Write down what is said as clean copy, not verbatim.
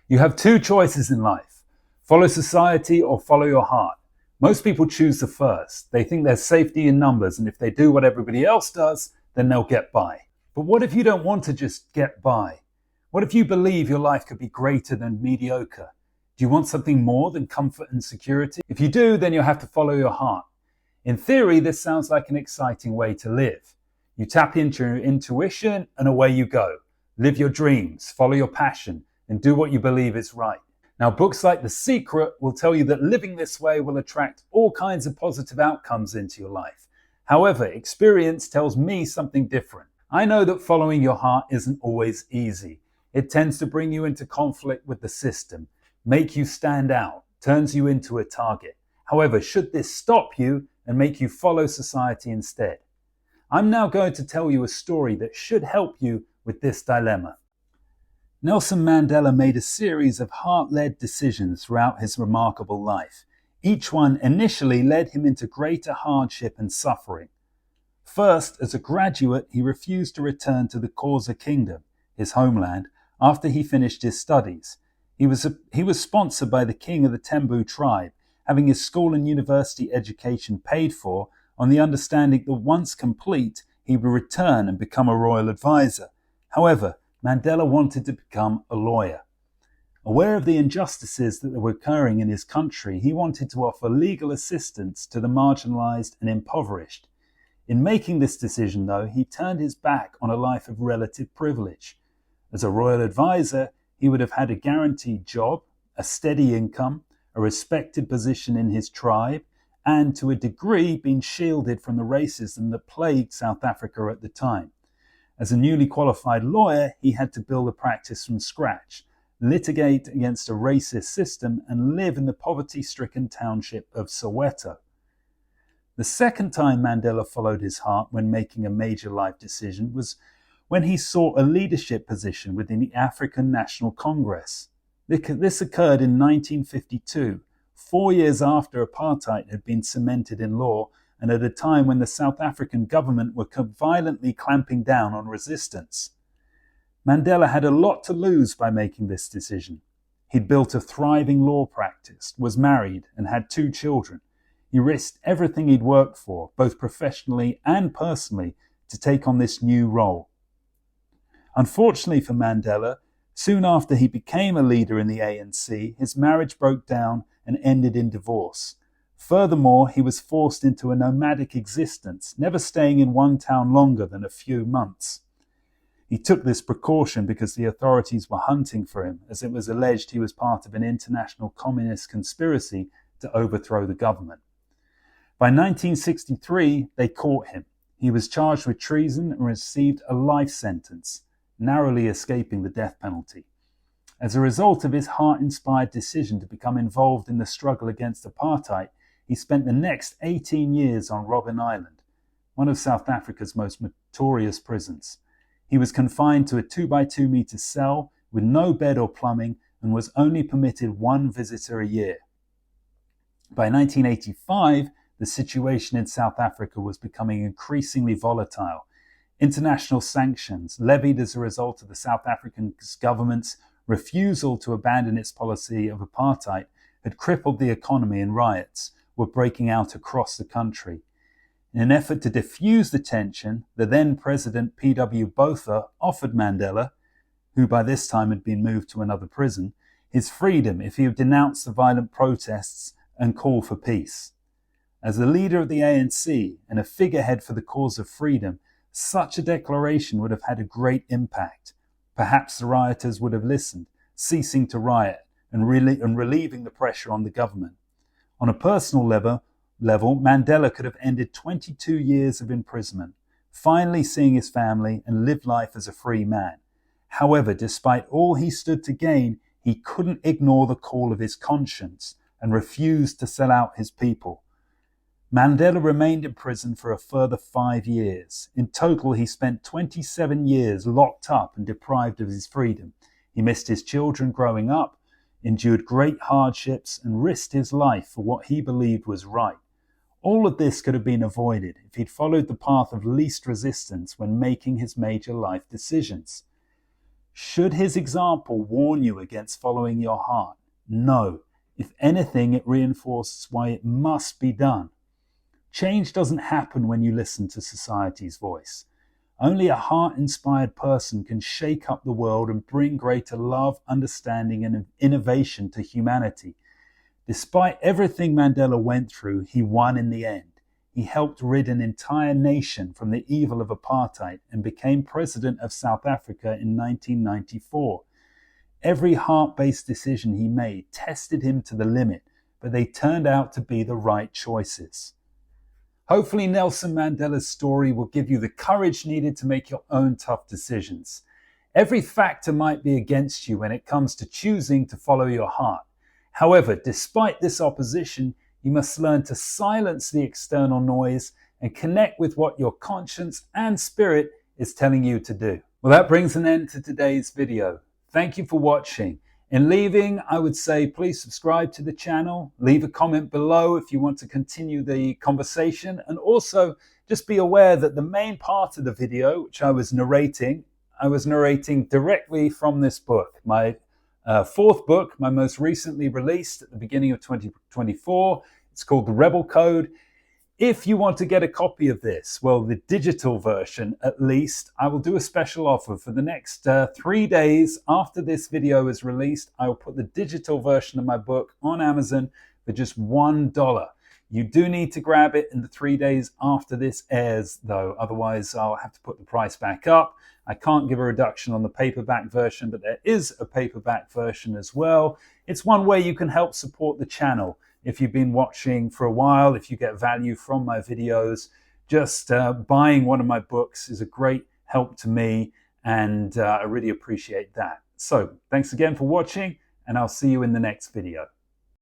You have two choices in life: follow society or follow your heart. Most people choose the first. They think there's safety in numbers, and if they do what everybody else does, then they'll get by. But what if you don't want to just get by? What if you believe your life could be greater than mediocre? Do you want something more than comfort and security? If you do, then you'll have to follow your heart. In theory, this sounds like an exciting way to live. You tap into your intuition and away you go. Live your dreams, follow your passion, and do what you believe is right. Now, books like The Secret will tell you that living this way will attract all kinds of positive outcomes into your life. However, experience tells me something different. I know that following your heart isn't always easy. It tends to bring you into conflict with the system, make you stand out, turns you into a target. However, should this stop you and make you follow society instead? I'm now going to tell you a story that should help you with this dilemma. Nelson Mandela made a series of heart-led decisions throughout his remarkable life. Each one initially led him into greater hardship and suffering. First, as a graduate, he refused to return to the Xhosa Kingdom, his homeland, after he finished his studies. He was sponsored by the king of the Tembu tribe, having his school and university education paid for on the understanding that once complete, he would return and become a royal advisor. However, Mandela wanted to become a lawyer. Aware of the injustices that were occurring in his country, he wanted to offer legal assistance to the marginalized and impoverished. In making this decision, though, he turned his back on a life of relative privilege. As a royal advisor, he would have had a guaranteed job, a steady income, a respected position in his tribe, and to a degree been shielded from the racism that plagued South Africa at the time. As a newly qualified lawyer, he had to build a practice from scratch, litigate against a racist system, and live in the poverty-stricken township of Soweto. The second time Mandela followed his heart when making a major life decision was when he sought a leadership position within the African National Congress. This occurred in 1952, 4 years after apartheid had been cemented in law, and at a time when the South African government were violently clamping down on resistance. Mandela had a lot to lose by making this decision. He'd built a thriving law practice, was married, and had 2 children. He risked everything he'd worked for, both professionally and personally, to take on this new role. Unfortunately for Mandela, soon after he became a leader in the ANC, his marriage broke down and ended in divorce. Furthermore, he was forced into a nomadic existence, never staying in one town longer than a few months. He took this precaution because the authorities were hunting for him, as it was alleged he was part of an international communist conspiracy to overthrow the government. By 1963, they caught him. He was charged with treason and received a life sentence, narrowly escaping the death penalty. As a result of his heart-inspired decision to become involved in the struggle against apartheid, he spent the next 18 years on Robben Island, one of South Africa's most notorious prisons. He was confined to a 2x2 meter cell with no bed or plumbing and was only permitted 1 visitor a year. By 1985, the situation in South Africa was becoming increasingly volatile. International sanctions, levied as a result of the South African government's refusal to abandon its policy of apartheid, had crippled the economy, and riots were breaking out across the country. In an effort to diffuse the tension, the then President P.W. Botha offered Mandela, who by this time had been moved to another prison, his freedom if he would denounce the violent protests and call for peace. As the leader of the ANC and a figurehead for the cause of freedom, such a declaration would have had a great impact. Perhaps the rioters would have listened, ceasing to riot and relieving the pressure on the government. On a personal level, Mandela could have ended 22 years of imprisonment, finally seeing his family and live life as a free man. However, despite all he stood to gain, he couldn't ignore the call of his conscience and refused to sell out his people. Mandela remained in prison for a further 5 years. In total, he spent 27 years locked up and deprived of his freedom. He missed his children growing up, endured great hardships, and risked his life for what he believed was right. All of this could have been avoided if he'd followed the path of least resistance when making his major life decisions. Should his example warn you against following your heart? No. If anything, it reinforces why it must be done. Change doesn't happen when you listen to society's voice. Only a heart-inspired person can shake up the world and bring greater love, understanding, and innovation to humanity. Despite everything Mandela went through, he won in the end. He helped rid an entire nation from the evil of apartheid and became president of South Africa in 1994. Every heart-based decision he made tested him to the limit, but they turned out to be the right choices. Hopefully, Nelson Mandela's story will give you the courage needed to make your own tough decisions. Every factor might be against you when it comes to choosing to follow your heart. However, despite this opposition, you must learn to silence the external noise and connect with what your conscience and spirit is telling you to do. Well, that brings an end to today's video. Thank you for watching. In leaving, I would say please subscribe to the channel, leave a comment below if you want to continue the conversation, and also just be aware that the main part of the video, which I was narrating directly from this book, my fourth book, my most recently released at the beginning of 2024. It's called The Rebel Code. If you want to get a copy of this, well, the digital version at least, I will do a special offer for the next 3 days after this video is released. I will put the digital version of my book on Amazon for just $1. You do need to grab it in the 3 days after this airs, though. Otherwise, I'll have to put the price back up. I can't give a reduction on the paperback version, but there is a paperback version as well. It's one way you can help support the channel. If you've been watching for a while, if you get value from my videos, just buying one of my books is a great help to me, and I really appreciate that. So thanks again for watching, and I'll see you in the next video.